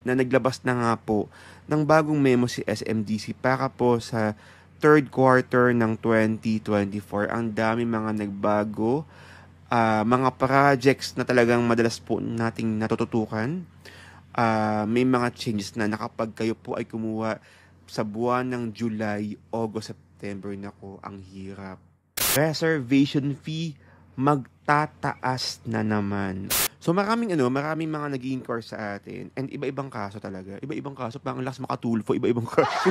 na naglabas na nga po ng bagong memo si SMDC para po sa third quarter ng 2024. Ang dami mga nagbago, mga projects na talagang madalas po nating natututukan. May mga changes na kapag kayo po ay kumuha sa buwan ng July, August, September, nako, ang hirap. Reservation fee magtataas na naman. So maraming mga nag-i-inquire sa atin and iba-ibang kaso talaga. Iba-ibang kaso, parang lakas makatulfo, iba-ibang kaso.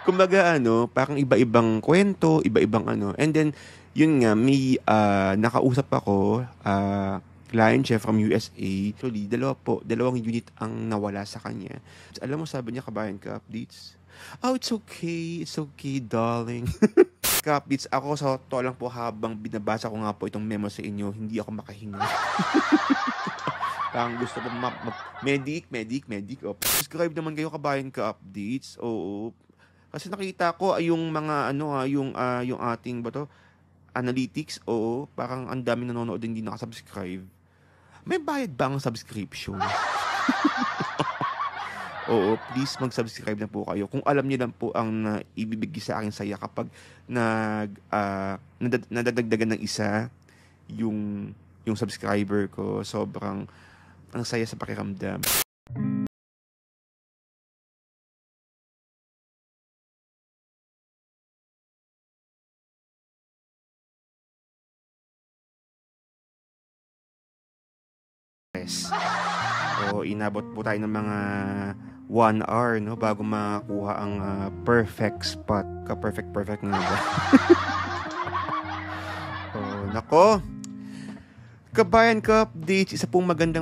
Kumbaga parang iba-ibang kwento, iba-ibang And then yun nga, may nakausap ako, client siya from USA. Actually, dalawang unit ang nawala sa kanya. Alam mo, sabi niya, kabayan ka, updates. Oh, it's okay, darling. Ka-updates, ako sa to lang po habang binabasa ko nga po itong memo sa inyo, hindi ako makahinga. Parang gusto ko medic. Subscribe naman kayo, kabayan ka, updates. Oo. Kasi nakita ko yung mga yung ating analytics, oo, parang ang daming nanonood hindi nakasubscribe. May bayad ba ang subscription? Oo, please mag-subscribe na po kayo. Kung alam niyo lang po ang ibibigay sa akin saya kapag nadadagdagan ng isa yung subscriber ko, sobrang ang saya sa pakiramdam. So, inabot po tayo ng mga 1 hour bago makakuha ang perfect spot. Perfect nga ba? Oh, nako. Kabayan ka, updates, isa pong maganda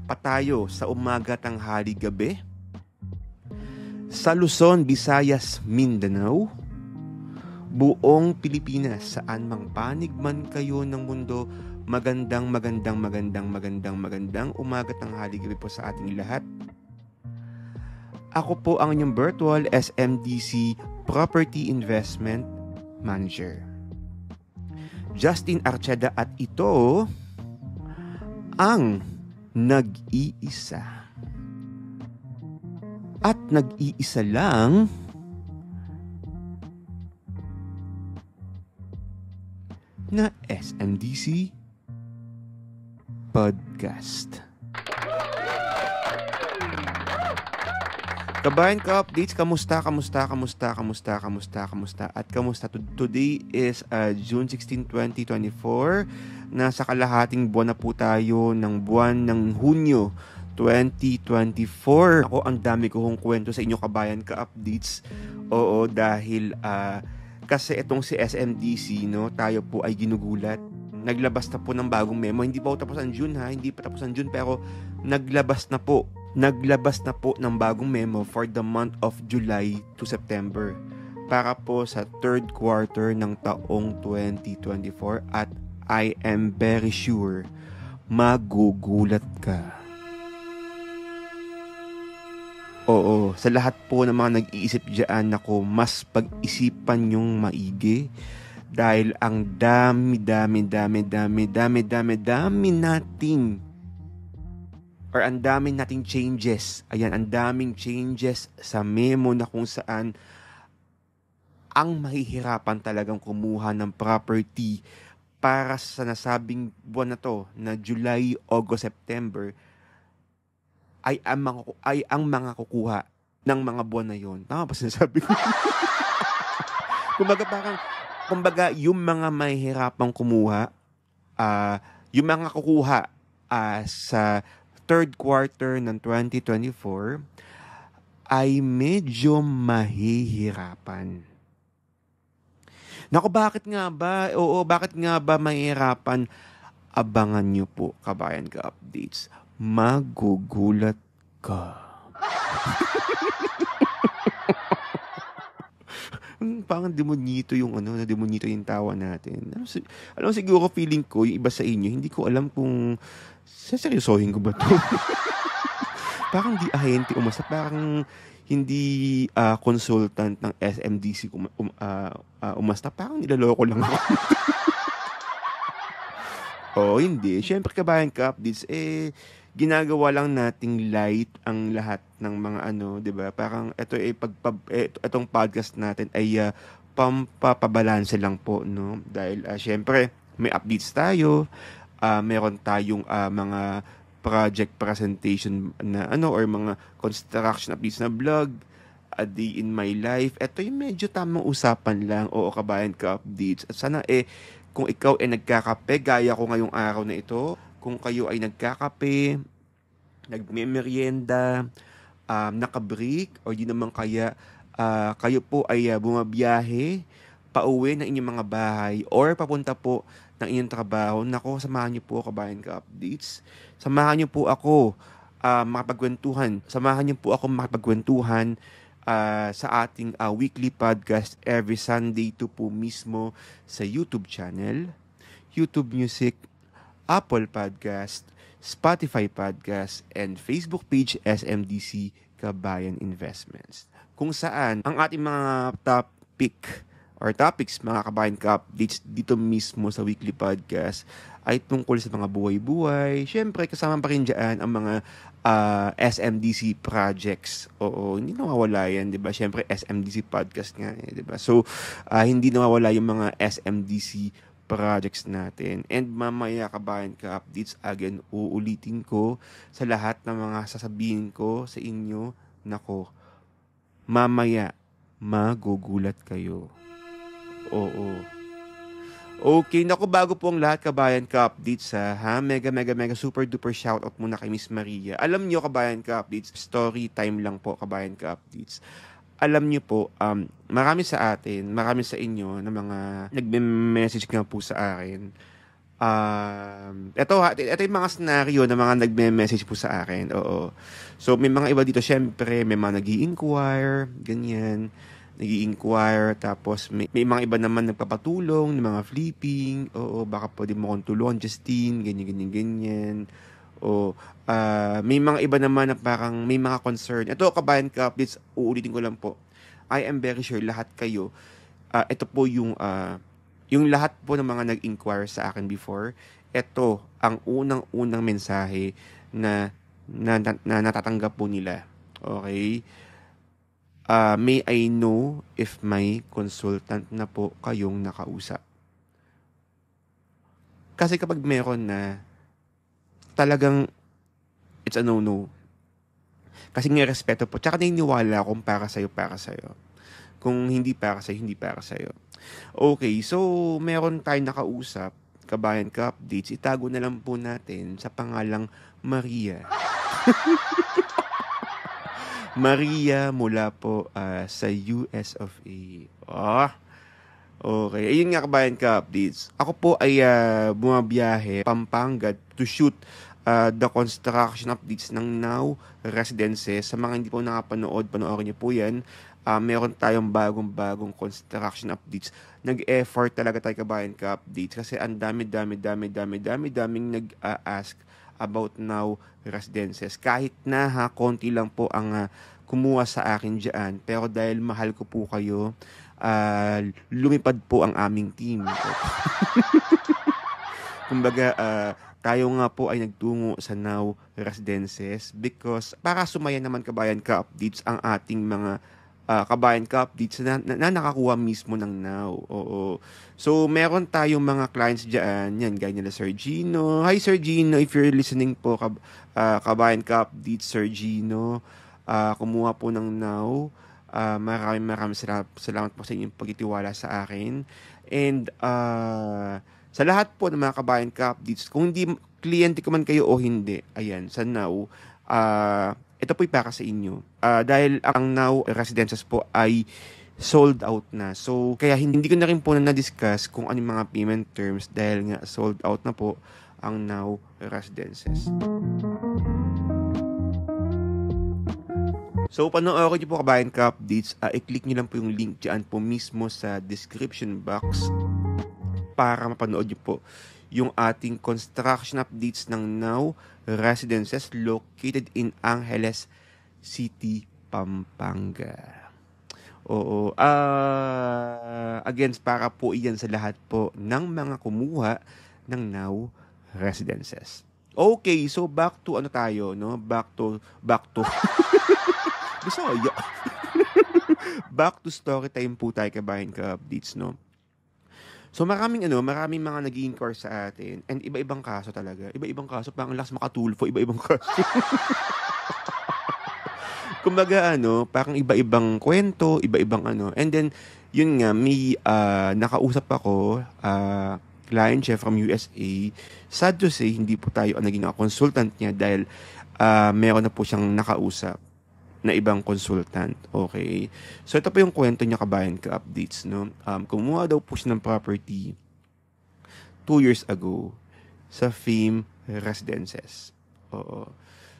patayo sa umaga, tanghali, gabi sa Luzon, Visayas, Mindanao, buong Pilipinas, saan mang panig man kayo ng mundo, magandang umaga, tanghali, gabi po sa ating lahat. Ako po ang inyong virtual SMDC Property Investment Manager, Justin Archeda, at ito ang nag-iisa at nag-iisa lang na SMDC Podcast. Kabayan ka, updates, kamusta? At kamusta? Today is June 16, 2024. Nasa kalahating buwan na po tayo ng buwan ng Hunyo 2024. Ako, ang dami kong kwento sa inyo, kabayan ka, updates. Oo, dahil kasi itong si SMDC, tayo po ay ginugulat. Naglabas na po ng bagong memo. Hindi pa tapos ang June, hindi pa tapos ang June, pero naglabas na po ng bagong memo for the month of July to September para po sa third quarter ng taong 2024, at I am very sure magugulat ka. Oo, sa lahat po ng mga nag-iisip dyan, mas pag-isipan yung maigi dahil ang dami nating changes. Ayan, ang daming changes sa memo na kung saan ang mahihirapan talagang kumuha ng property para sa nasabing buwan na to, na July, August, September, ay ang mga kukuha ng mga buwan na yon. Tama ba sinasabi ko? Kumbaga, yung mga mahihirapang kumuha, yung mga kukuha sa third quarter ng 2024 ay medyo mahihirapan. Naku, bakit nga ba? Oo, bakit nga ba mahihirapan? Abangan nyo po, kabayan ka, updates. Magugulat ka. Parang demonito yung demonito yung tawa natin. Alam siguro, feeling ko yung iba sa inyo, hindi ko alam kung seryosohin ko ba to. Parang di ahente umasta, parang hindi consultant ng SMDC umasta, parang nilaloko lang ako. Oo, hindi. Siyempre kabayan ka updates, ginagawa lang nating light ang lahat ng mga ano, 'di ba? Parang ito itong podcast natin ay pampabalanse lang po, no? Dahil siyempre may updates tayo, meron tayong mga project presentation na ano or mga construction updates na vlog, a day in my life. Ito yung medyo tamang usapan lang. Oo, kabayan ka updates. At sana kung ikaw ay nagkakape, gaya ko ngayong araw na ito, kung kayo ay nagkakape, nagme-merienda, nakabreak, o di naman kaya kayo po ay bumabiyahe, pauwi ng inyong mga bahay, or papunta po ng inyong trabaho, nako, samahan niyo po kabayan ka updates. Samahan niyo po ako makapagkwentuhan. Samahan niyo po ako makapagkwentuhan sa ating weekly podcast every Sunday to po mismo sa YouTube channel, YouTube Music, Apple Podcast, Spotify Podcast, and Facebook page SMDC Kabayan Investments. Kung saan ang ating mga topic or topics, mga kabayan ka updates dito mismo sa weekly podcast ay tungkol sa mga buhay-buhay. Siyempre, kasama pa rin dyan ang mga SMDC projects. Oo, hindi nawawala yan, di ba? Siyempre, SMDC podcast nga, di ba? So, hindi nawawala yung mga SMDC projects natin. And mamaya kabayan ka updates, again, uulitin ko sa lahat ng mga sasabihin ko sa inyo, nako, mamaya, magugulat kayo. Oo. Okay, naku, bago po ang lahat, kabayan ka updates mega mega mega super duper shoutout muna kay Miss Maria. Alam nyo, kabayan ka updates, story time lang po, kabayan ka updates. Alam nyo po, marami sa inyo na mga nagme-message nga po sa akin. Ito yung mga scenario na mga nagme-message po sa akin. Oo. So, may mga iba dito, syempre, may mga nag-i-inquire, ganyan, tapos may mga iba naman nagpapatulong, ng mga flipping, oo, baka pwede mo kong tulungan, Justine, ganyan. O, may mga iba naman na parang may mga concern. Ito, kabayan ka, please, uulitin ko lang po. I am very sure lahat kayo, ito po yung lahat po ng mga nag-inquire sa akin before, ito ang unang-unang mensahe na natatanggap po nila. Okay? May I know if may consultant na po kayong nakausap? Kasi kapag meron na, talagang it's a no-no. Kasi nga respeto po. Tsaka naniniwala kung para sa'yo, para sa'yo. Kung hindi para sa'yo, hindi para sa'yo. Okay, so meron tayong nakausap, kabayan ka updates, itago na lang po natin sa pangalang Maria. Maria mula po sa US of A. Okay. Ayun nga, kabayan ka updates. Ako po ay bumabiyahe Pampanga to shoot the construction updates ng Now Residences. Sa mga hindi po nakapanood, panoorin niyo po yan. Meron tayong bagong construction updates. Nag-effort talaga tayo, kabayan ka updates, kasi ang daming nag-ask about Now Residences. Kahit na konti lang po ang kumuha sa akin dyan, pero dahil mahal ko po kayo, lumipad po ang aming team. Kumbaga, tayo nga po ay nagtungo sa Now Residences because para sumaya naman, kabayan ka updates, ang ating mga kabayan ka updates na nakakuha mismo ng Now. Oo. So, meron tayong mga clients dyan. Yan, gaya nila Sir Gino. Hi, Sir Gino. If you're listening po, kabayan ka updates, Sir Gino. Kumuha po ng Now. Maraming salamat po sa inyong pagtitiwala sa akin. And, sa lahat po ng mga kabayan ka updates, kung hindi kliyente ko man kayo o hindi, ayan, sa Now, ito po'y para sa inyo. Dahil ang Now Residences po ay sold out na. So, kaya hindi ko na rin po na-discuss kung ano yung mga payment terms dahil nga sold out na po ang Now Residences. So, panoorin niyo po, kabayan ka updates. I-click niyo lang po yung link dyan po mismo sa description box para mapanood niyo po yung ating construction updates ng Now Residences located in Angeles City, Pampanga. Oo. Again, para po iyan sa lahat po ng mga kumuha ng Now residences. Okay, so back to ano tayo, no? Back to Bisaya. Back to story time po tayo, kabayan ka-updates, no? So maraming mga nag-i-inquire sa atin, and iba-ibang kaso talaga. Iba-ibang kaso, parang lakas makatulfo, iba-ibang kaso. Kumbaga parang iba-ibang kwento, iba-ibang and then yun nga, may nakausap ako, client siya from USA. Sad to say, hindi po tayo ang naging consultant niya dahil meron na po siyang nakausap na ibang consultant. Okay. So ito po yung kwento niya, kabayan ka-updates, no? Kumuha daw po siya ng property 2 years ago sa Fame Residences. Oo.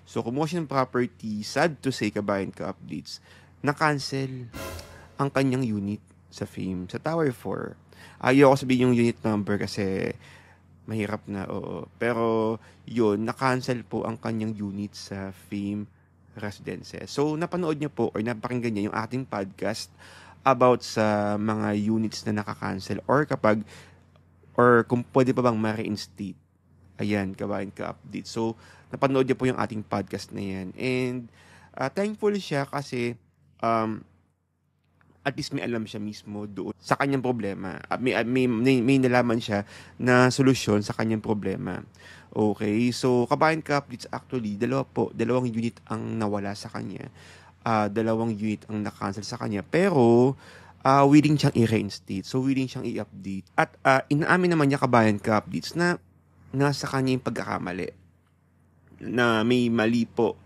So kumuha siya ng property, sad to say, kabayan ka-updates, na-cancel ang kanyang unit sa Fame, sa Tower 4. Ayoko sabihin yung unit number kasi mahirap na, oo. Pero yun, na-cancel po ang kanyang unit sa Fame Residences. So, napanood niyo po or napakinggan niya yung ating podcast about sa mga units na naka-cancel or kung pwede pa bang ma-reinstate. Ayan, kabayan ka-update. So, napanood niya po yung ating podcast na yan. And, thankful siya kasi, at least may alam siya mismo doon sa kanyang problema. May nalaman siya na solusyon sa kanyang problema. Okay, so kabayan ka-updates, actually, dalawang unit ang nawala sa kanya. Dalawang unit ang na-cancel sa kanya. Pero, willing siyang i-reinstate. So, willing siyang i-update. At inaamin naman niya, kabayan ka-updates, na nasa kanya yung pagkakamali. Na may mali po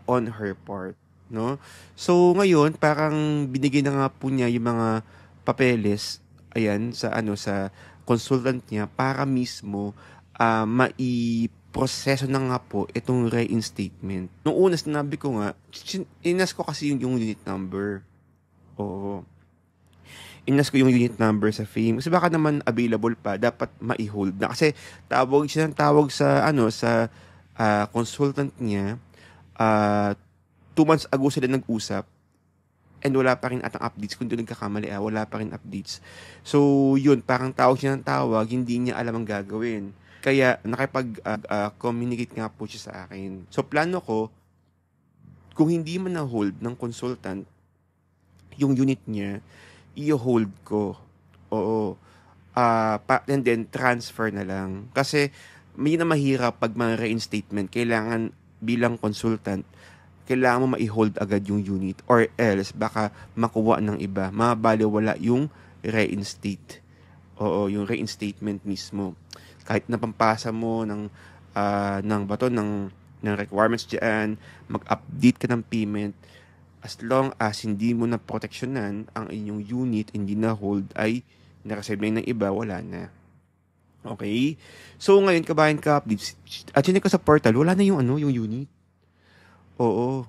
on her part. No? So, ngayon, parang binigay na nga po niya yung mga papeles, ayan, sa consultant niya para mismo mai-proseso na nga po itong reinstatement. Noong una, sinabi ko nga, inas ko kasi yung unit number. Oo. Inas ko yung unit number sa Fame. Kasi baka naman available pa, dapat mai-hold na. Kasi tawag sa consultant niya, 2 months ago sila nag-usap, and wala pa rin atang updates. Kung doon nagkakamali, wala pa rin updates. So, yun, parang tawag siya ng tawag, hindi niya alam ang gagawin. Kaya, nakipag-communicate nga po siya sa akin. So, plano ko, kung hindi man na-hold ng consultant, yung unit niya, i-hold ko. Oo. And then, transfer na lang. Kasi, may na mahirap pag mga reinstatement, kailangan bilang consultant, kailangan mo ma-hold agad yung unit or else baka makuha ng iba. Mabaliwala yung reinstate. Oo, yung reinstatement mismo. Kahit napampasa mo ng requirements diyan, mag-update ka ng payment, as long as hindi mo na proteksyonan ang inyong unit, hindi na hold, ay nakaserve na ng iba, wala na. Okay? So ngayon, kabayan ka-updates, at yun ko sa portal, wala na yung unit. Oo.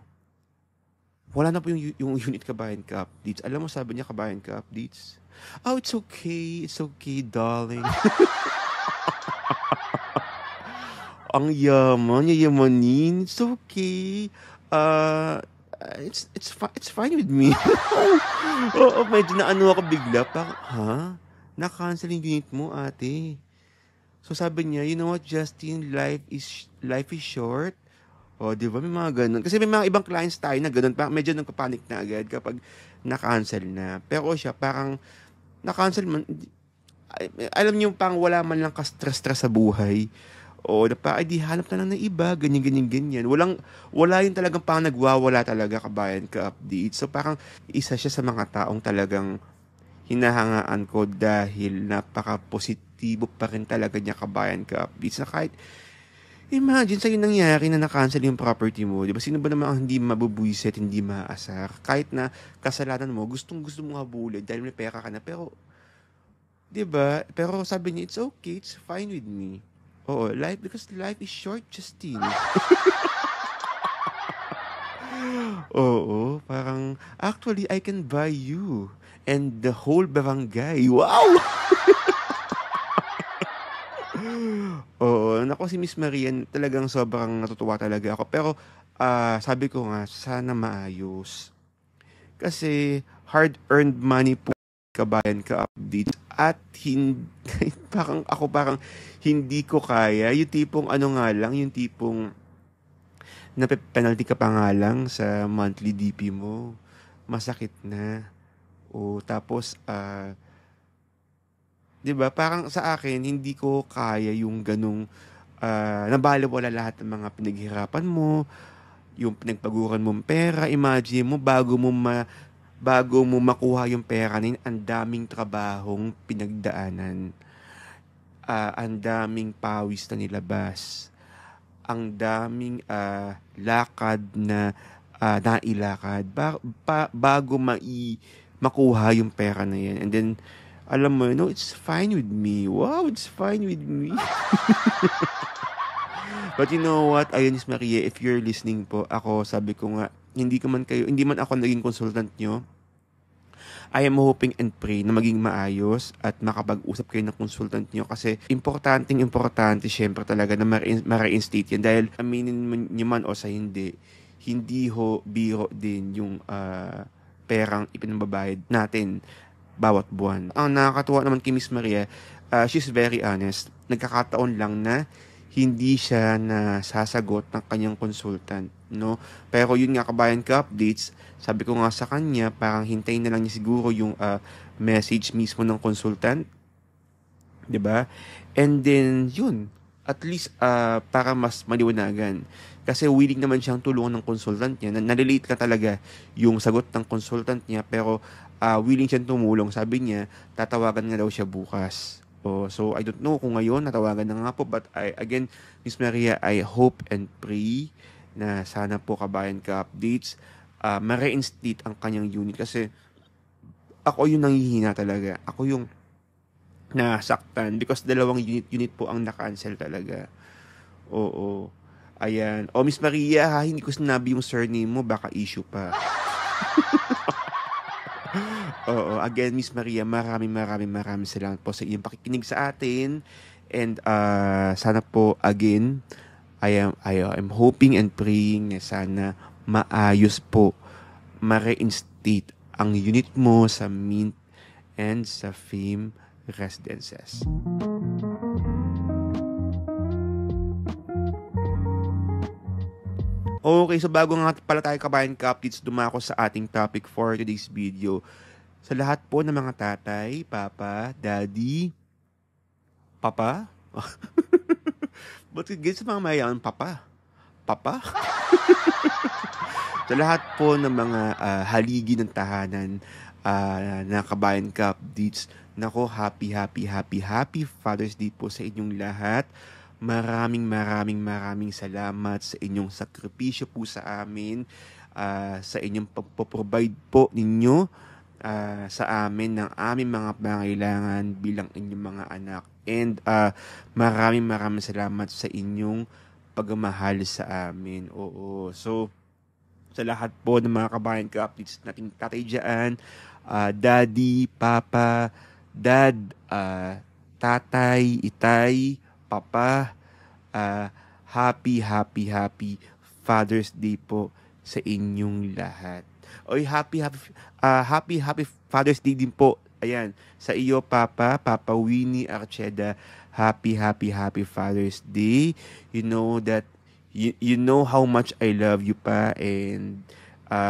Wala na po yung unit, kabayan ka-updates. Alam mo, sabi niya, kabayan ka-updates, oh, it's okay, darling. Ang yamanin. It's okay. It's fine with me. Oo, medyo ako bigla. Na-cancel yung unit mo, ate. So sabi niya, you know what, Justin, life is short. O, di ba? May mga ganun. Kasi may mga ibang clients tayo na ganun. Medyo nagpapanik na agad kapag na-cancel na. Pero siya, parang na-cancel man. Alam niyo, pang wala man lang ka-stress sa buhay. O, di hanap na lang ng iba. Ganyan. Wala yung talagang pang nagwawala talaga, kabayan ka-update. So, parang isa siya sa mga taong talagang hinahangaan ko dahil napaka-positibo pa rin talaga niya, kabayan ka-updates. Na kahit imagine sa'yo nangyari na na-cancel yung property mo. Diba? Sino ba naman ang hindi mabubuisit, hindi maasar? Kahit na kasalanan mo, gusto mo habulin dahil may pera ka na. Pero, diba? Pero sabi niya, it's okay, it's fine with me. Oo, because life is short, Justine. Oo, parang, actually, I can buy you and the whole barangay. Wow! Oo, nako, si Miss Marian, talagang sobrang natutuwa talaga ako. Pero, sabi ko nga, sana maayos. Kasi, hard-earned money po, kabayan ka-updates, At parang ako parang hindi ko kaya. Yung tipong ano nga lang, yung tipong penalty ka pa nga lang sa monthly DP mo. Masakit na. O tapos 'di ba? Parang sa akin hindi ko kaya yung ganung nabalewala lahat ng mga pinaghirapan mo, yung pinagpaguran mong pera. Imagine mo bago mo makuha yung pera na yun, ang daming trabahong pinagdaanan. Ang daming pawis na nilabas. Ang daming lakad na nailakad bago makuha yung pera na yan. And then, alam mo, no, it's fine with me. Wow, it's fine with me. But you know what, ayun, Miss Maria, if you're listening po, ako, sabi ko nga, hindi man ako naging consultant nyo. I am hoping and pray na maging maayos at makapag-usap kayo ng consultant nyo kasi importante syempre talaga na ma-reinstate yan dahil aminin nyo man o sa hindi ho biro din yung perang ipinababayad natin bawat buwan. Ang nakakatuwa naman kay Miss Maria, she's very honest. Nagkakataon lang na hindi siya nasasagot ng kanyang consultant, no? Pero yun nga, kabayan ka updates, sabi ko nga sa kanya, parang hintayin na lang niya siguro yung message mismo ng consultant, 'di ba? And then yun, at least para mas maliwanagan. Kasi willing naman siyang tulungan ng consultant niya. Nalilate ka talaga yung sagot ng consultant niya, pero willing siyang tumulong. Sabi niya, tatawagan nga daw siya bukas. So, I don't know kung ngayon natawagan na nga po. But again, Miss Maria, I hope and pray na sana po kabayan ka updates, ma-reinstate ang kanyang unit. Kasi ako yung nanghihina talaga. Ako yung nasaktan. Because dalawang unit po ang na-cancel talaga. Oo. Ayan. Miss Maria, hindi ko sinabi yung surname mo. Baka issue pa. Oo, again, Miss Maria, maraming salamat po sa iyong pakikinig sa atin. And sana po, again, I am hoping and praying na sana maayos po, ma-reinstate ang unit mo sa Mint and sa Fame Residences. Okay, so bago nga pala tayo kabayan ka-updates, dumako sa ating topic for today's video. Sa lahat po ng mga tatay, papa, daddy, papa? Ba't ganyan sa mga mayayaman, papa? Papa? Sa lahat po ng mga haligi ng tahanan na kabayan ka-updates, nako, happy Father's Day po sa inyong lahat. Maraming salamat sa inyong sakripisyo po sa amin, sa inyong pagpo-provide po ninyo sa amin ng aming mga pangailangan bilang inyong mga anak. And maraming salamat sa inyong pagmamahal sa amin. Oo. So, sa lahat po ng mga kabayan ka-updates nating tatay dyan, daddy, papa, dad, tatay, itay, papa, happy Father's Day po sa inyong lahat. Oy, happy Father's Day din po. Ayan, sa iyo, Papa Winnie Archeda, happy Father's Day. You know that you know how much I love you pa, and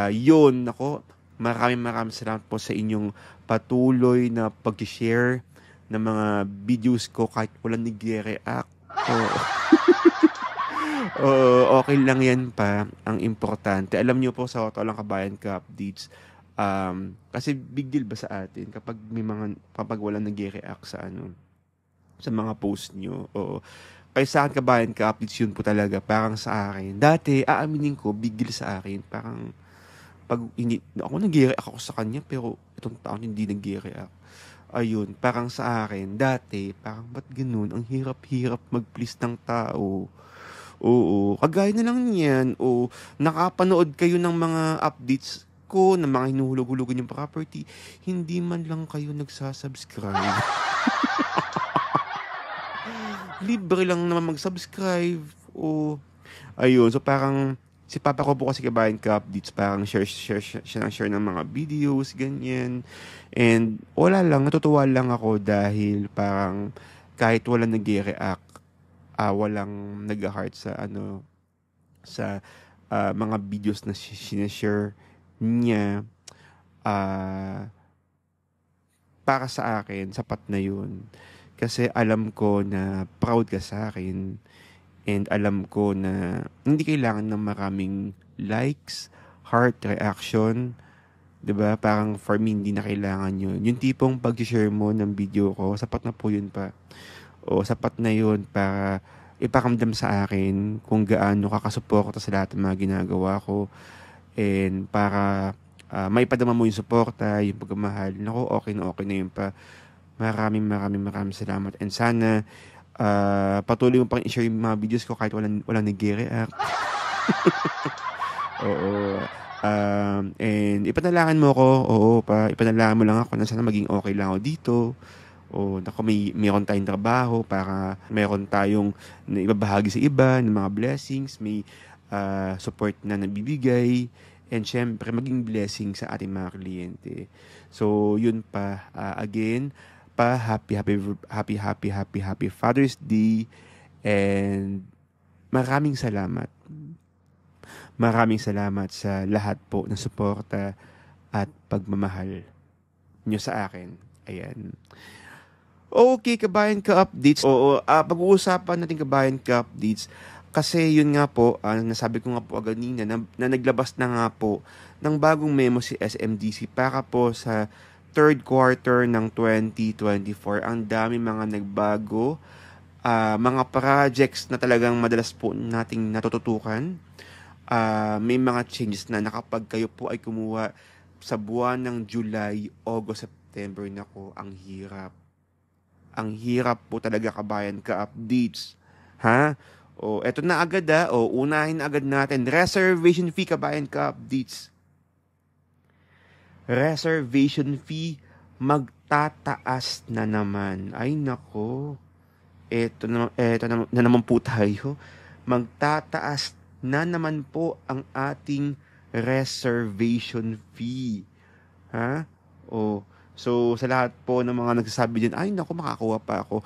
yun, nako, maraming salamat po sa inyong patuloy na pag-share ng mga videos ko kahit walang nag-react. Okay lang yan pa. Ang importante, alam nyo po, sa Walang Kabayan Ka updates, kasi big deal ba sa atin kapag walang nag-react sa mga post nyo. Kaya sa akin, Kabayan Ka updates, yun po talaga. Parang sa akin, dati, aaminin ko, big deal sa akin. Parang, pag hindi, ako nag-react ako sa kanya, pero itong taon hindi nag-react. Ayun, parang sa akin, dati, parang ba't ganun? Ang hirap mag-please ng tao. Oo, kagaya na lang yan. Nakapanood kayo ng mga updates ko, ng mga hinuhulog-hulugan yung property, hindi man lang kayo nagsasubscribe. Libre lang naman mag-subscribe. Ayun, so parang Si papa ko po kasi kabayan ka-updates, parang siya ng share ng mga videos, ganyan. And wala lang, natutuwa lang ako dahil parang kahit walang nag-react, walang nag-heart sa sa mga videos na sinashare niya, ah, para sa akin, sapat na yun. Kasi alam ko na proud ka sa akin. And alam ko na hindi kailangan ng maraming likes, heart reaction, 'di ba? Parang for me hindi na kailangan 'yun. Yung tipong pag-share mo ng video ko, sapat na po 'yun pa. O sapat na 'yun para iparamdam sa akin kung gaano ka kasuporta sa lahat ng mga ginagawa ko and para maipadama mo yung suporta, yung pagmamahal. Naku, okay na 'yun pa. Maraming salamat and sana patuloy mo pang i-share yung mga videos ko kahit walang nag-react. Oo. And ipanalangin mo ako. Oo, ipanalangin mo lang ako na sana maging okay lang ako dito. O naku, meron tayong trabaho para meron tayong ibabahagi sa iba ng mga blessings, may support na nabibigay, and syempre maging blessing sa ating mga kliyente. So, yun pa. Again, happy Father's Day, and maraming salamat. Maraming salamat sa lahat po ng suporta at pagmamahal nyo sa akin. Ayan. Okay, kabayan ka updates. Oo, pag-uusapan natin kabayan ka updates kasi yun nga po, nasabi ko nga po kanina na naglabas na nga po ng bagong memo si SMDC para po sa third quarter ng 2024. Ang dami mga nagbago, mga projects na talagang madalas po nating natututukan. May mga changes na kapag kayo po ay kumuha sa buwan ng July, August, September, nako, ang hirap. Ang hirap po talaga kabayan ka-updates. Ha? O, eto na agad O, unahin agad natin. Reservation fee kabayan ka-updates. Reservation fee magtataas na naman. Ay nako. Eto na naman po tayo. Magtataas na naman po ang ating reservation fee. Ha? O, so sa lahat po ng mga nagsasabi din, ay naku, makakuha pa ako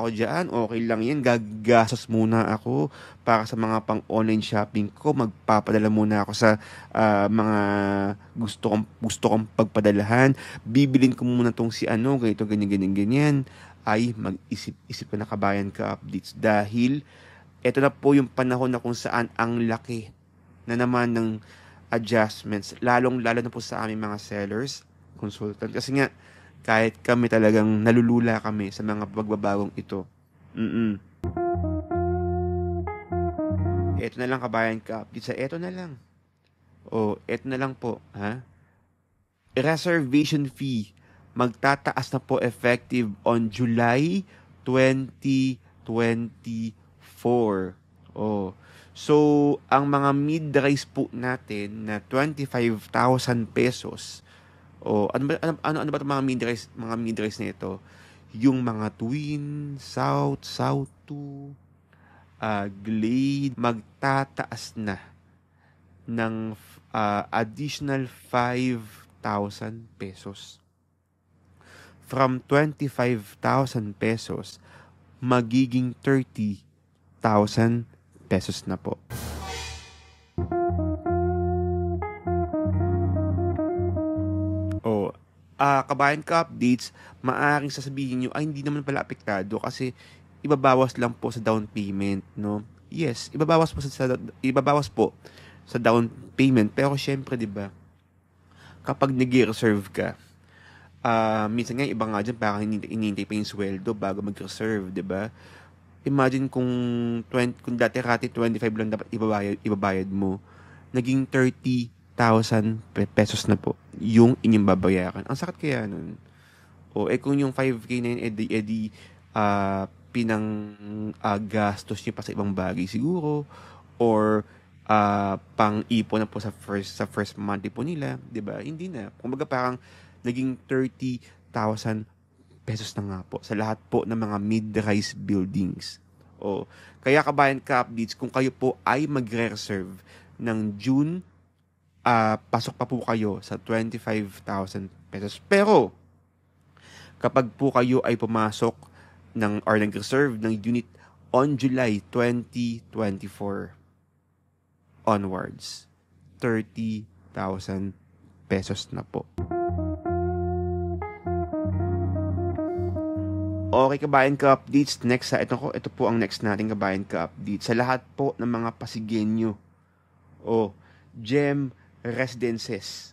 dyan, okay lang yan, gagastos muna ako para sa mga pang online shopping ko, magpapadala muna ako sa mga gusto kong pagpadalahan, bibilin ko muna tong si ganito, ganyan, ay mag-isip ka na kabayan ka updates dahil ito na po yung panahon na kung saan ang laki na naman ng adjustments, lalong-lalo na po sa aming mga sellers, consultant. Kasi nga, kahit kami talagang nalulula kami sa mga pagbabagong ito. Ito na lang kabayan ka, pizza, ito na lang. Ito na lang po, ha? Reservation fee, magtataas na po effective on July 2024. So, ang mga mid-rise po natin na 25,000 pesos, ano ba itong mga mid-rise na ito? Yung mga Twin, South 2, Glade, magtataas na ng additional 5,000 pesos. From 25,000 pesos, magiging 30,000 pesos na po. Kabayan ka updates, maaaring sasabihin nyo, ay hindi naman pala apektado kasi ibabawas lang po sa down payment, no? Yes, ibabawas po sa down payment, pero syempre, 'di ba? Kapag nag-reserve ka, minsan nga iba nga diyan parang hinihintay pa yung sweldo bago mag-reserve, 'di ba? Imagine kung dati 25 lang dapat ibabayad mo, naging 30,000 pesos na po yung inyong babayaran. Ang sakit kaya nun. Kung yung 5K na yun, gastos nyo pa sa ibang bagay siguro, or pang-ipon na po sa first month po nila, di ba? Hindi na. Kumbaga parang naging 30,000 pesos na nga po sa lahat po ng mga mid-rise buildings. O, kaya kabayan ka-updates, kung kayo po ay magre-reserve ng June, pasok pa po kayo sa 25,000 pesos. Pero, kapag po kayo ay pumasok or nag-reserve ng unit on July 2024 onwards, 30,000 pesos na po. Okay, kabayan ka-updates. Next, ito po ang next nating kabayan ka-updates. Sa lahat po ng mga Pasigueño o GEM Residences.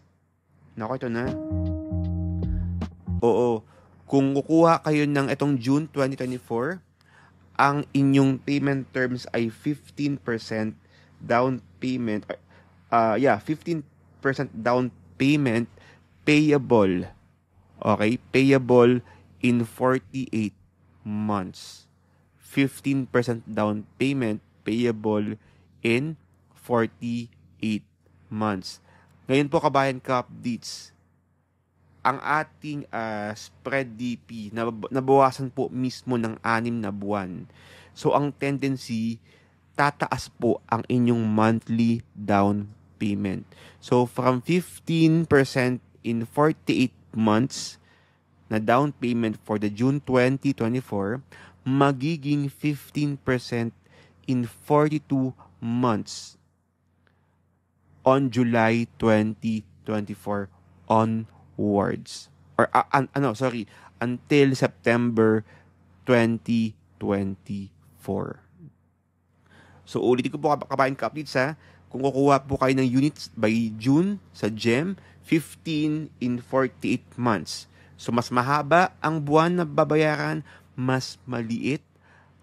Nako, ito na. Oo, kung kukuha kayo ng itong June 2024, ang inyong payment terms ay 15% down payment. 15% down payment payable. Okay, payable in 48 months. 15% down payment payable in 48 months. Ngayon po, kabayan ka-updates, ang ating spread DP nabawasan po mismo ng 6 na buwan. So, ang tendency, tataas po ang inyong monthly down payment. So, from 15% in 48 months na down payment for the June 2024, magiging 15% in 42 months on July 2024 onwards. Until September 2024. So, ulitin ko po, kabayan ka-updates, ha. Kung kukuha po kayo ng units by June sa GEM, 15 in 48 months. So, mas mahaba ang buwan na babayaran, mas maliit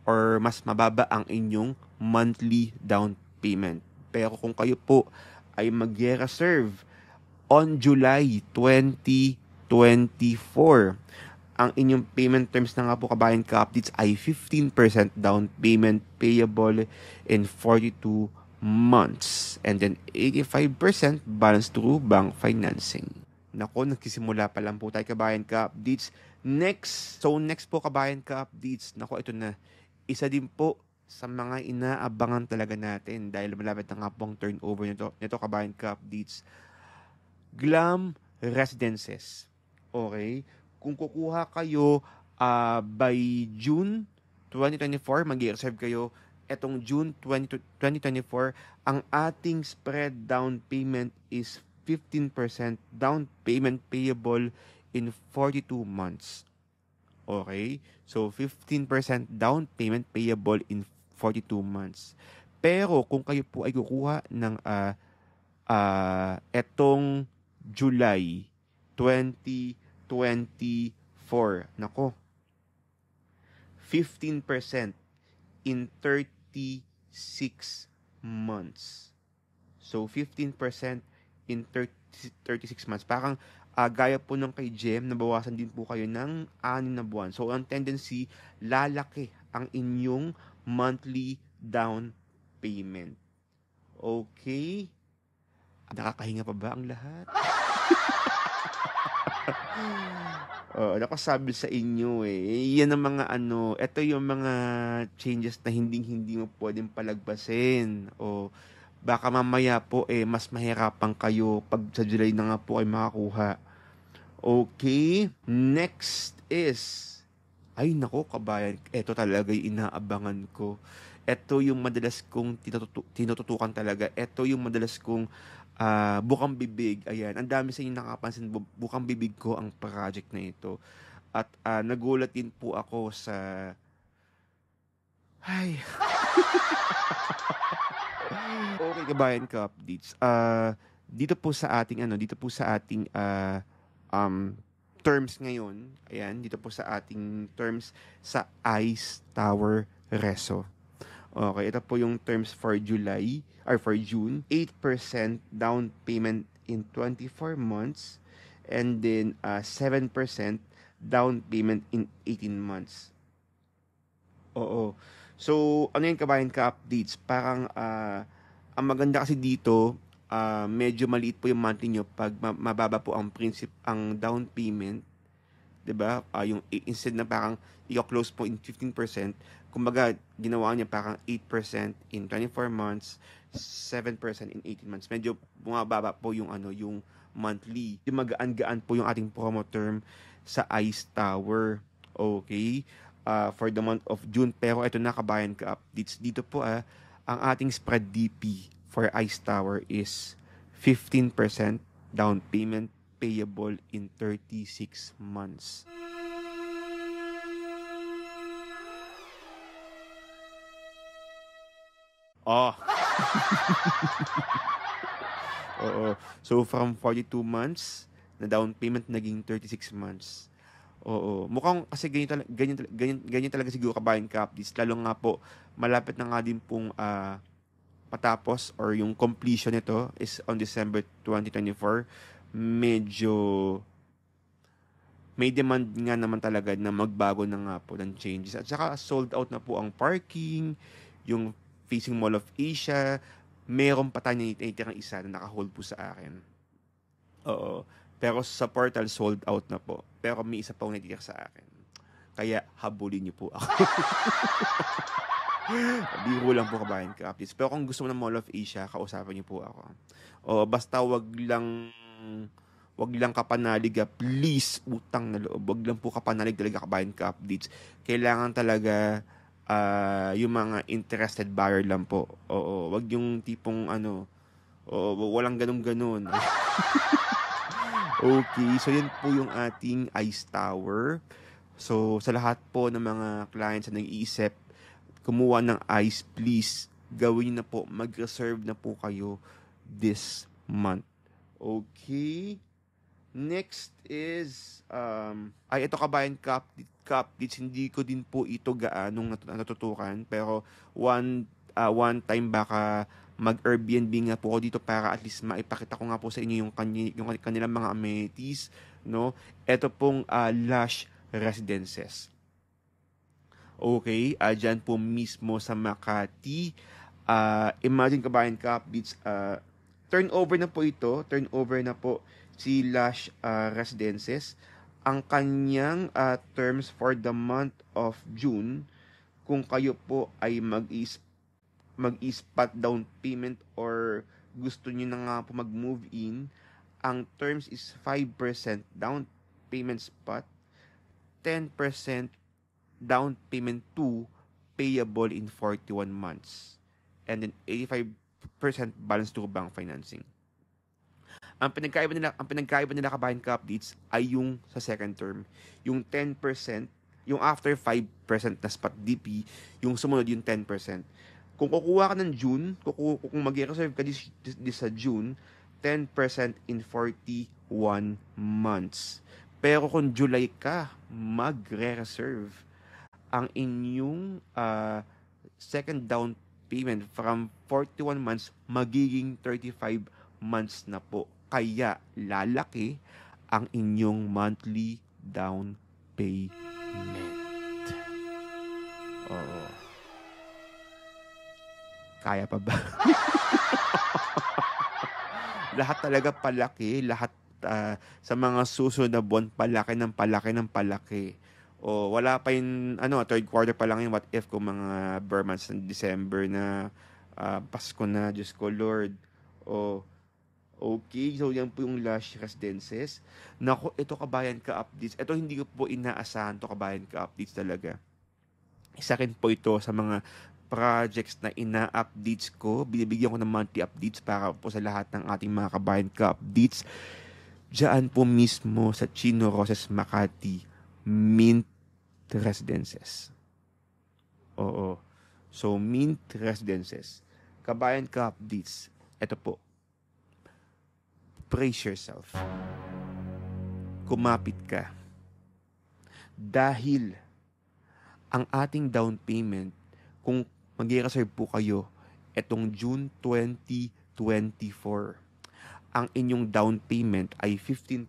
or mas mababa ang inyong monthly down payment. Pero kung kayo po ay mag-reserve on July 2024, ang inyong payment terms na nga po, kabayan ka-updates, ay 15% down payment payable in 42 months. And then 85% balance through bank financing. Nako, nagsisimula pa lang po tayo, kabayan ka-updates. Next po, kabayan ka-updates. Nako, ito na. Isa din po sa mga inaabangan talaga natin dahil malapit na nga po ang turnover nito, kabayan ka-updates. Glam Residences. Okay? Kung kukuha kayo by June 2024, mag-reserve kayo etong June 2024, ang ating spread down payment is 15% down payment payable in 42 months. Okay? So, 15% down payment payable in 42 months. Pero, kung kayo po ay kukuha ng etong July 2024, nako, 15% in 36 months. So, 15% in 36 months. Parang gaya po ng kay Jem, nabawasan din po kayo ng 6 na buwan. So, ang tendency, lalaki ang inyong monthly down payment. Okay? Nakakahinga pa ba ang lahat? Nakasabi sa inyo yan ang mga ito yung mga changes na hindi mo pwedeng palagpasin. Baka mamaya po mas mahirapan kayo pag sa July na nga po ay makakuha. Okay, next is, ay nako, kabayan, ito talaga yung inaabangan ko. Ito yung madalas kong tinututukan talaga. Ito yung madalas kong bukang bibig. Ayan, ang dami sa inyo nakapansin, bukang bibig ko ang project na ito. At nagulat din po ako sa okay, kabayan ka-updates. Dito po sa ating terms ngayon, ayan, dito po sa ating terms sa Ice Tower Reso. Okay, ito po yung terms for July, or for June. 8% down payment in 24 months, and then 7% down payment in 18 months. Oo. So, ano yung kabayan ka-updates? Parang, ang maganda kasi dito, medyo maliit po yung monthly nyo pag mababa po ang down payment. 'di ba? Yung instead na parang i-close po in 15%, kumbaga ginawa niya parang 8% in 24 months, 7% in 18 months. Medyo bumababa po yung yung monthly. Yung magaan-gaan po yung ating promo term sa Ice Tower. Okay? For the month of June. Pero ito na, kabayan ka updates. Dito po ang ating spread DP for Ice Tower is 15% down payment payable in 36 months. Oh, oo. So from 42 months na down payment naging 36 months. Oo. Mukhang kasi ganyan talaga siguro kabayan ka updates. Lalo nga po, malapit na nga din pong patapos or yung completion nito is on December 2024. Medyo may demand nga naman talaga na magbago na nga po ng changes. At saka sold out na po ang parking, yung facing Mall of Asia, meron pa tayo naitirang isa na naka-hold po sa akin. Oo. Pero sa portal, sold out na po. Pero may isa pa akong natitira sa akin. Kaya habulin niyo po ako. Biro lang po kabayan ka updates. Pero kung gusto mo ng Mall of Asia, kausapan niyo po ako. O basta wag lang kapanalig please, utang na loob. Wag lang po kapanalig talaga kabayan ka updates. Kailangan talaga yung mga interested buyer lang po. Oo, wag yung tipong walang ganun-ganun. Okay, so yan po yung ating Ice Tower. So sa lahat po ng mga clients na nag-iisip kumuha ng ice, please gawin na po, mag-reserve na po kayo this month. Okay? Next is ito kabayan updates, hindi ko din po ito gaanong natutukan, pero one time baka mag-Airbnb nga po ako dito para at least maipakita ko nga po sa inyo yung kanilang mga amenities, no? Ito pong Lush Residences. Okay, dyan po mismo sa Makati. Imagine kabayan ka updates, turnover na po ito, turnover na po si Lush Residences. Ang kanyang terms for the month of June, kung kayo po ay mag-spot down payment or gusto niyo na nga po mag-move in, ang terms is 5% down payment spot, 10% down payment 2 payable in 41 months, and then 85% balance to bank financing. Ang pinagkaiba nila kabayan ka updates ay yung sa second term. Yung 10%, yung after 5% na spot DP, yung sumunod yung 10%. Kung kukuha ka ng June, kung mag-reserve ka this sa June, 10% in 41 months. Pero kung July ka magre-reserve, ang inyong second down payment from 41 months magiging 35 months na po. Kaya lalaki ang inyong monthly down payment. Oo. Kaya pa ba? Lahat talaga palaki, lahat sa mga susunod na buwan palaki ng palaki ng palaki. O wala pa yung third quarter pa lang yung what if kung mga bare months ng December na Pasko na, Diyos ko Lord. O okay, so yan po yung Lush Residences. Nako, ito kabayan ka updates. Ito hindi ko po inaasahan to kabayan ka updates talaga. Isa rin po ito sa mga projects na ina-updates ko. Binibigyan ko ng monthly updates para po sa lahat ng ating mga kabayan ka updates. Diyan po mismo sa Chino Roses Makati Mint Residences. Oo. So, Mint Residences. Kabayan ka updates. Ito po. Brace yourself. Kumapit ka. Dahil ang ating down payment, kung mag-reserve po kayo etong June 2024, ang inyong down payment ay 15%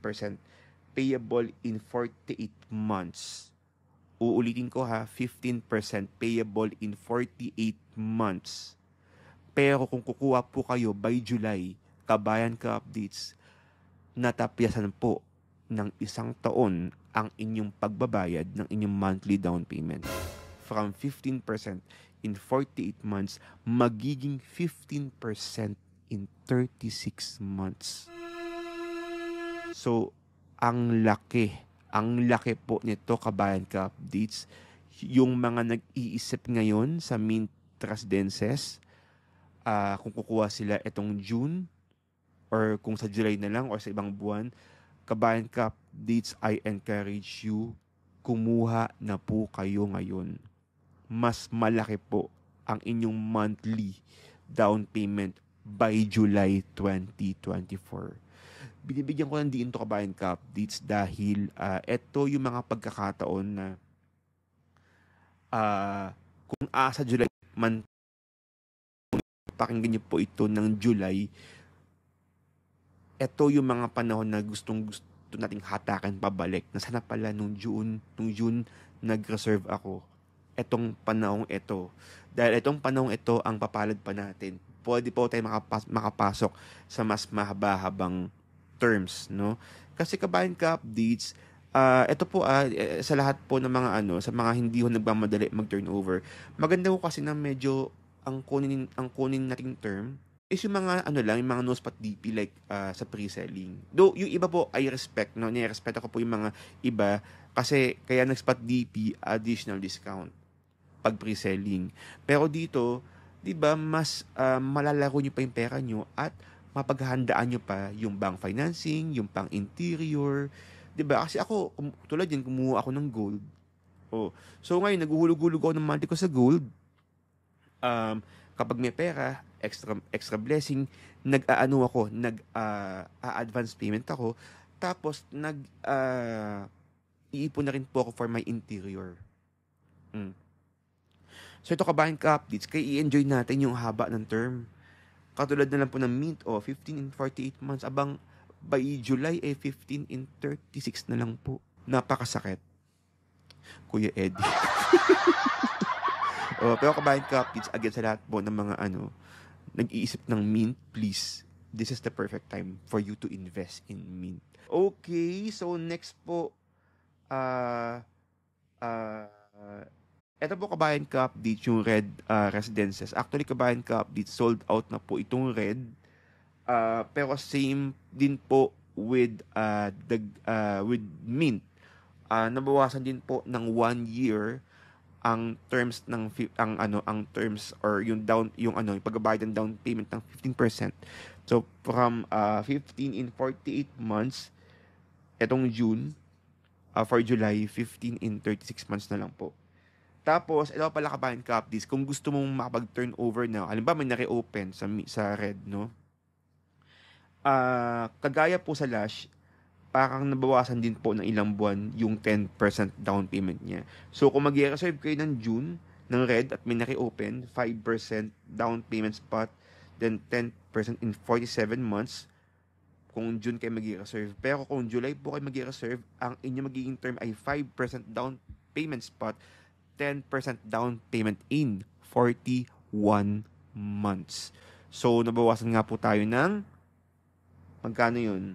payable in 48 months. Uulitin ko 15% payable in 48 months. Pero kung kukuha po kayo by July, kabayan ka updates, natapyasan po ng 1 taon ang inyong pagbabayad ng inyong monthly down payment. From 15% in 48 months, magiging 15% in 36 months. So, ang laki po nito, kabayan ka updates. Yung mga nag-iisip ngayon sa Mint Residences, kung kukuha sila itong June, or kung sa July na lang, or sa ibang buwan, kabayan ka updates, I encourage you, kumuha na po kayo ngayon. Mas malaki po ang inyong monthly down payment by July 2024. Binibigyan ko ng diin to, kabayan ka updates, dahil ito yung mga pagkakataon na kung sa July man, pakinggan niyo po ito ng July, ito yung mga panahon na gusto nating hatakan pabalik, na sana pala nung June nag-reserve ako etong panahong ito. Dahil itong panahong ito ang papalad pa natin. Pwede po tayo makapasok sa mas mahaba-habang terms, no? Kasi kabayan ka updates, ito po sa lahat po ng mga sa mga hindi ho nagmamadali mag-turnover, maganda ko kasi na medyo ang kunin nating term is yung mga yung mga no spot DP, like sa pre-selling. Though yung iba po I respect, no? Ni-respect ako po yung mga iba kasi kaya nag-spot DP, additional discount pag pre-selling. Pero dito, 'di ba, mas malalaro niyo pa yung pera niyo at mapaghahandaan niyo pa yung bank financing, yung pang interior, 'di ba? Kasi ako tulad yan, kumuha ako ng gold. Oh. So ngayon naguhulog-hulog ako ng money ko sa gold. Kapag may pera, extra blessing, advance payment ako, tapos iipon na rin po ako for my interior. So ito, kabayan ka updates, kaya i-enjoy natin yung haba ng term. Katulad na lang po ng Mint, 15 in 48 months, abang by July 15 in 36 na lang po. Napakasakit, Kuya Eddie. Pero kabayan ka updates, again, sa lahat po ng mga nag-iisip ng Mint, please, this is the perfect time for you to invest in Mint. Okay, so next po, ito po, kabayan ka update, yung Red Residences. Actually, kabayan ka update, sold out na po itong Red. Pero same din po with with Mint. Nabawasan din po ng 1 year ang terms ng ang terms or yung pagbabayad ng down payment ng 15%. So from 15 in 48 months etong June, for July 15 in 36 months na lang po. Tapos ito pala, kabayan ka updates, kung gusto mong makapag-turnover na, halimbawa may naki-open sa Red, no? Kagaya po sa Lash, parang nabawasan din po ng ilang buwan yung 10% down payment niya. So kung mag-reserve kayo ng June ng Red at may naki-open, 5% down payment spot, then 10% in 47 months kung June kayo mag-reserve. Pero kung July po kayo mag-reserve, ang inyong magiging term ay 5% down payment spot, 10% down payment in 41 months. So nabawasan nga po tayo ng magkano yun?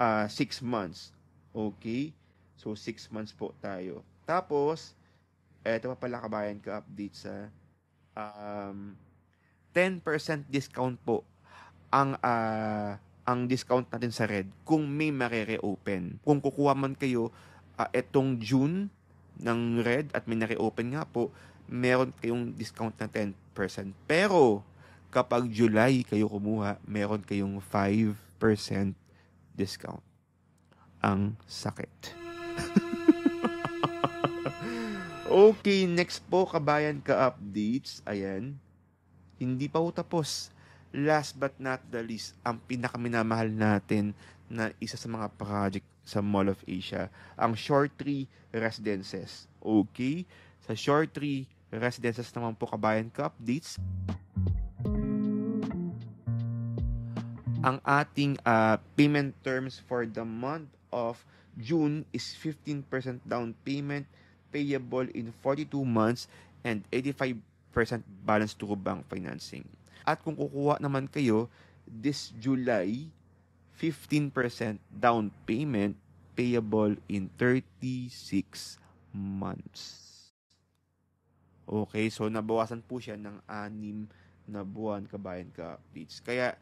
6 months. Okay? So 6 months po tayo. Tapos, eto pa pala, kabayan ka update sa 10% discount po ang discount natin sa Red kung may makere-open. Kung kukuha man kayo etong June ng Red at may naki-open nga po, meron kayong discount na 10%. Pero kapag July kayo kumuha, meron kayong 5% discount. Ang sakit. Okay, next po, kabayan ka updates. Ayan. Hindi pa po tapos. Last but not the least, ang pinakaminamahal natin na isa sa mga project sa Mall of Asia, ang Shore Tree Residences. Okay? Sa Shore Tree Residences naman po, kabayan ka updates, ang ating payment terms for the month of June is 15% down payment payable in 42 months and 85% balance to bank financing. At kung kukuha naman kayo this July, 15% down payment payable in 36 months. Okay, so nabawasan po siya ng 6 na buwan, kabayan ka-updates. Kaya,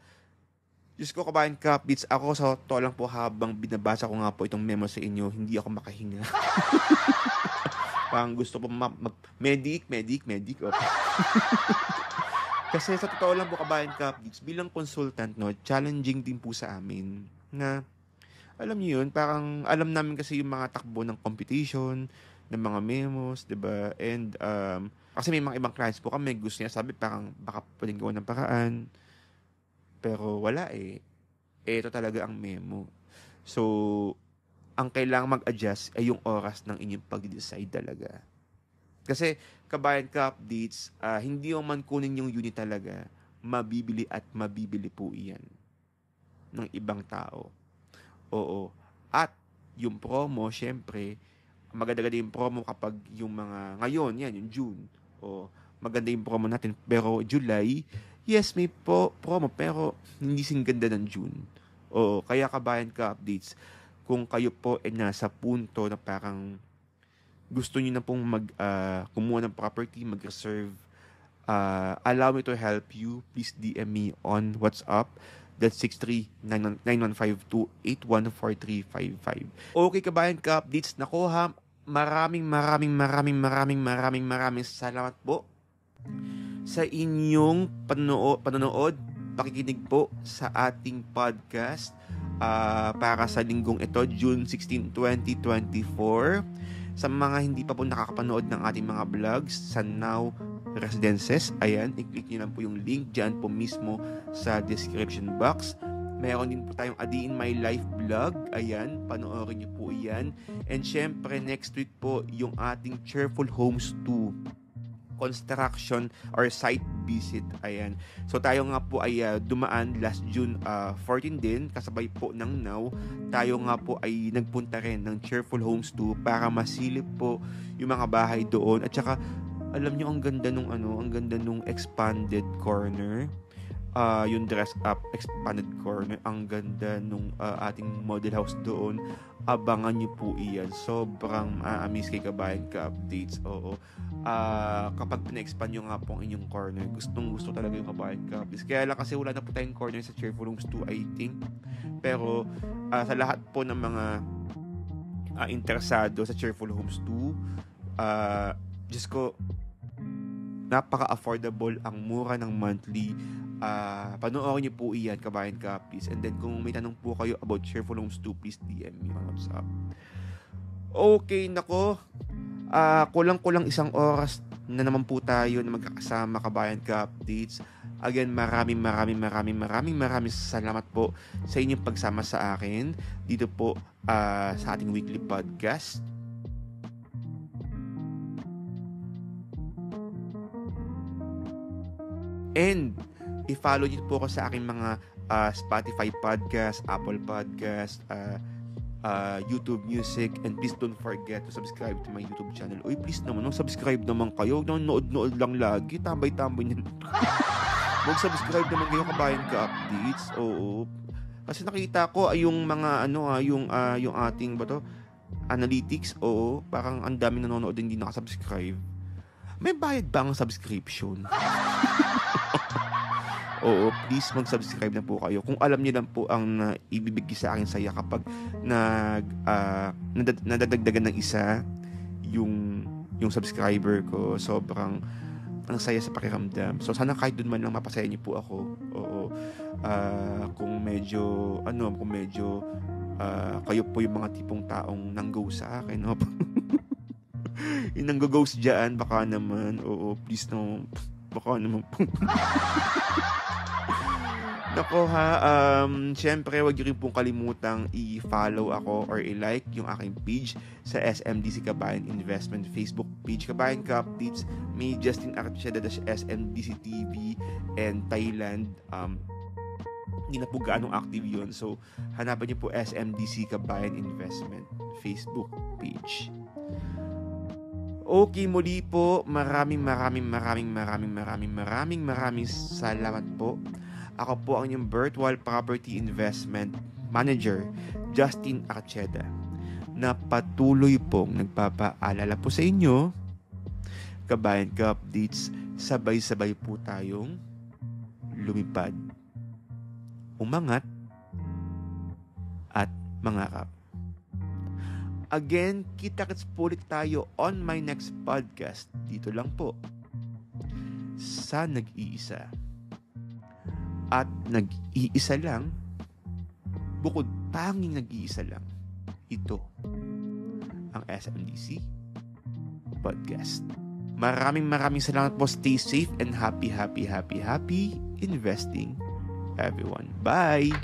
Diyos ko, kabayan ka-updates, ako sa to lang po habang binabasa ko nga po itong memo sa inyo, hindi ako makahinga. Parang gusto po medic. Okay. Kasi sa totoo lang po, kabayan ka-updates, bilang consultant, no, challenging din po sa amin na, alam niyo yun, parang alam namin kasi yung mga takbo ng competition, ng mga memos, 'di ba? And kasi may mga ibang clients po kami gusto niya sabi parang baka pwedeng gawa ng paraan. Pero wala eh. Ito talaga ang memo. So, ang kailangang mag-adjust ay yung oras ng inyong pag-decide talaga. Kasi kabayan ka-updates, hindi yung man kunin yung unit talaga, mabibili at mabibili po iyan ng ibang tao. Oo. At yung promo, syempre, maganda-ganda yung promo kapag yung mga ngayon, yan, yung June. O, maganda yung promo natin. Pero July, yes, may promo, pero hindi sing ganda ng June. O, kaya kabayan ka-updates, kung kayo po ay nasa punto na parang gusto niyo na pong kumuha ng property, mag-reserve, allow me to help you. Please DM me on WhatsApp. That's 63915281435. Okay, kabayan ka-updates. Nako ha, maraming salamat po sa inyong panonood, pakikinig po sa ating podcast para sa linggong ito, June 16, 2024. Sa mga hindi pa po nakakapanood ng ating mga vlogs sa Now Residences, ayan, i-click nyo lang po yung link dyan po mismo sa description box. Meron din po tayong A Day in My Life vlog. Ayan, panoorin nyo po yan. And syempre, next week po, yung ating Cheerful Homes 2 construction or site visit. Ayan. So tayo nga po ay dumaan last June 14 din, kasabay po ng Now. Tayo nga po ay nagpunta rin ng Cheerful Homes 2 para masilip po yung mga bahay doon. At saka, alam nyo, ang ganda nung expanded corner. Yung dress up expanded corner, ang ganda nung ating model house doon. Abangan nyo po iyan, sobrang amaze kay kabayan ka-updates. Oo, kapag pina-expand nyo nga po ang inyong corner, gustong gusto talaga yung kabayan ka-updates. Kaya lang kasi wala na po tayong corner sa Cheerful Homes 2, I think. Pero sa lahat po ng mga interesado sa Cheerful Homes 2, Diyos ko, napaka-affordable, ang mura ng monthly. Panoorin niyo po iyan, kabayan ka, please. And then kung may tanong po kayo about Cheerful Homes 2, please DM me on WhatsApp. Okay, nako. Kulang-kulang 1 oras na naman po tayo na magkakasama, kabayan ka, updates. Again, maraming salamat po sa inyong pagsama sa akin dito po sa ating weekly podcast. And i-follow niyo po ako sa aking mga Spotify podcast, Apple podcast, YouTube Music, and please don't forget to subscribe to my YouTube channel. Uy, please naman, subscribe naman kayo. Nood lang lagi. Tambay-tambay niyan. Mag-subscribe naman kayo, kabayan ka, updates. Oo. Kasi nakita ko yung mga yung ating analytics. Oo, parang ang daming nanonood din hindi nakasubscribe. May bayad ba ang subscription? Oo, please mag-subscribe na po kayo. Kung alam niyo lang po ang ibibigay sa akin saya kapag nadadagdagan ng isa yung subscriber ko, sobrang ang saya sa pakiramdam. So sana kahit dun man lang mapasaya niyo po ako. Oo. Kung medyo kayo po yung mga tipong taong nang-go sa akin, no? Yung nang-go-ghost dyan, baka naman, oo, please no, baka naman po. Nako ha, syempre wag niyo rin pong kalimutang i-follow ako or i-like yung aking page sa SMDC Kabayan Investment Facebook page. Kabayan ka updates, may Justin Archeda dash SMDC TV and Thailand. Hindi na po gaano active yun. So, hanapin niyo po SMDC Kabayan Investment Facebook page. Okay, muli po, maraming salamat po. Ako po ang inyong Virtual Property Investment Manager, Justin Archeda. na patuloy pong nagpapaalala po sa inyo, Kabayan Ka Updates, sabay-sabay po tayong lumipad, umangat, at mangarap. Again, kita-kits po ulit tayo on my next podcast. Dito lang po sa Nag-iisa. At nag-iisa lang, bukod tanging nag-iisa lang, ito ang SMDC Podcast. Maraming salamat po. Stay safe and happy investing, everyone. Bye!